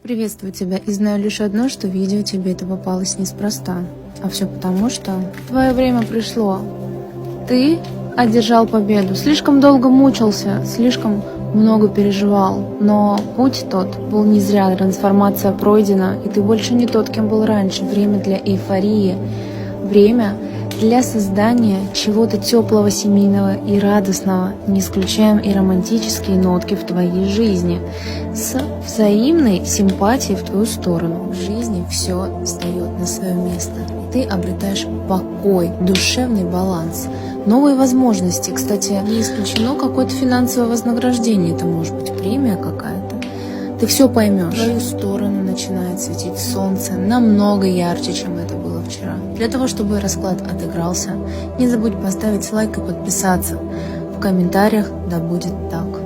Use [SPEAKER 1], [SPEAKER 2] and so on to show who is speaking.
[SPEAKER 1] Приветствую тебя и знаю лишь одно, что видео тебе это попалось неспроста. А все потому, что твое время пришло. Ты одержал победу, слишком долго мучился, слишком много переживал. Но путь тот был не зря, трансформация пройдена, и ты больше не тот, кем был раньше. Время для эйфории, время для создания чего-то теплого, семейного и радостного. Не исключаем и романтические нотки в твоей жизни. С взаимной симпатией в твою сторону. В жизни все встает на свое место. Ты обретаешь покой, душевный баланс, новые возможности. Кстати, не исключено какое-то финансовое вознаграждение. Это может быть премия какая-то. Ты все поймешь. В твою сторону начинает светить солнце намного ярче, чем это было вчера. Для того, чтобы расклад отыгрался, не забудь поставить лайк и подписаться. В комментариях да будет так.